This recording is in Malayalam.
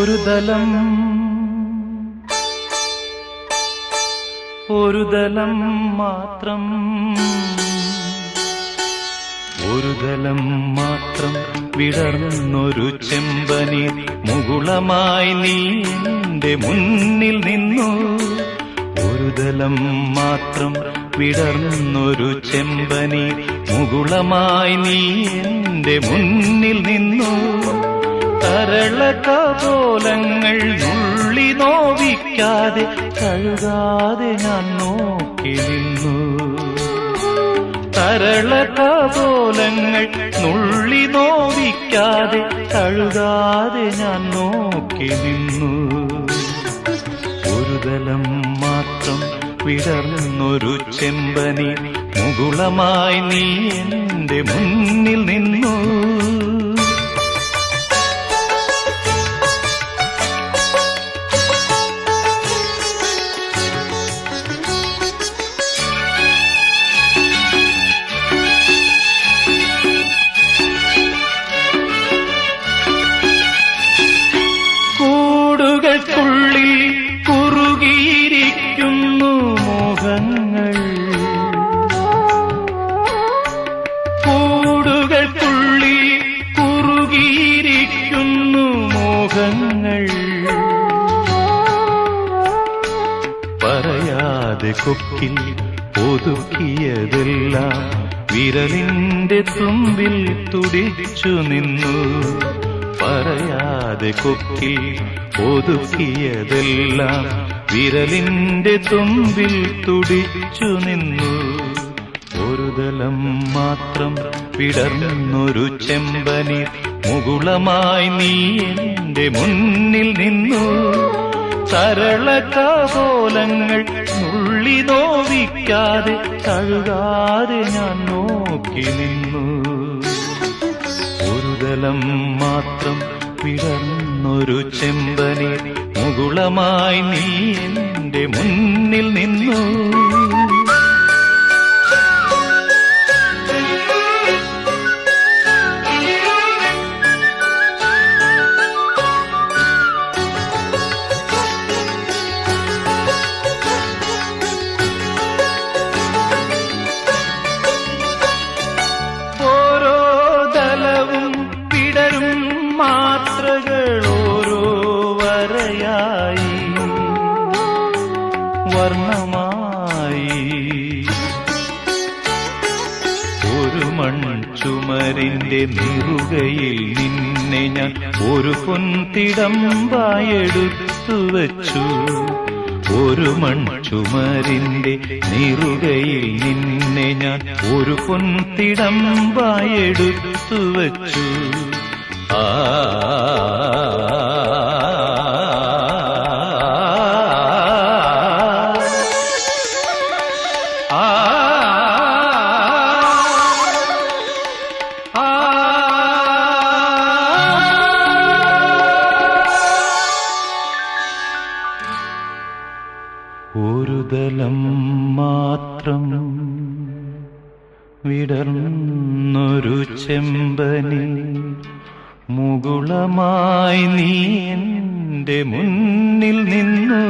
ഒരു ദലം മാത്രം വിടർന്നൊരു ചെമ്പനീർ മുകുളമായി നീ എന്റെ മുന്നിൽ നിന്നു. ഒരു ദലം മാത്രം വിടർന്നൊരു ചെമ്പനീർ മുകുളമായി നീ എന്റെ മുന്നിൽ നിന്നു. തരളകപോലങ്ങൾ നുള്ളി നോവിക്കാതെ കഴുകാതെ ഞാൻ നോക്കി നിന്നു. തരളകപോലങ്ങൾ നുള്ളി നോവിക്കാതെ കഴുകാതെ ഞാൻ നോക്കി നിന്നു. ഒരു ദലം മാത്രം വിടർന്നൊരു ചെമ്പനീർ മുകുളമായി നീ എന്റെ മുന്നിൽ നിന്നു. കൂടുകൾക്കുള്ളിൽ കുറുകിയിരിക്കുന്നു മോഹങ്ങൾ. കൂടുകൾക്കുള്ളിൽ കുറുകിയിരിക്കുന്നു മോഹങ്ങൾ. പറയാതെ കൊക്കിൽ ഒതുക്കിയതെല്ലാം വിരലിന്റെ തുമ്പിൽ തുടിച്ചു നിന്നു. പറയാതെ കൊക്കിൽ ഒതുക്കിയതെല്ലാം വിരലിന്റെ തുമ്പിൽ തുടിച്ചു നിന്നു. ഒരു ദലം മാത്രം വിടർന്നൊരു ചെമ്പനീർ മുകുളമായി നീ എന്റെ മുന്നിൽ നിന്നു. തരളകപോലങ്ങൾ നുള്ളി നോവിക്കാതെ കഴുകാതെ ഞാൻ നോക്കി നിന്നു. ഒരു ദലം മാത്രം വിടർന്നൊരു ചെമ്പനീർ മുകുളമായി നീ എന്റെ മുന്നിൽ നിന്നു. മാത്രകളോരോ വരയായി വർണ്ണമായി ഒരു മൺചുമരിന്റെ നിറുകയിൽ നിന്നെ ഞാൻ ഒരു പൊൻതിടമ്പായെടുത്തു വച്ചു. ഒരു മൺചുമരിന്റെ നിറുകയിൽ നിന്നെ ഞാൻ ഒരു പൊൻതിടമ്പായെടുത്തു വച്ചു. ആ ഒരു ദലം മാത്രം വിടർന്നൊരു ചെമ്പനീർ മുകുളമായി നീ എന്റെ മുന്നിൽ നിന്നു.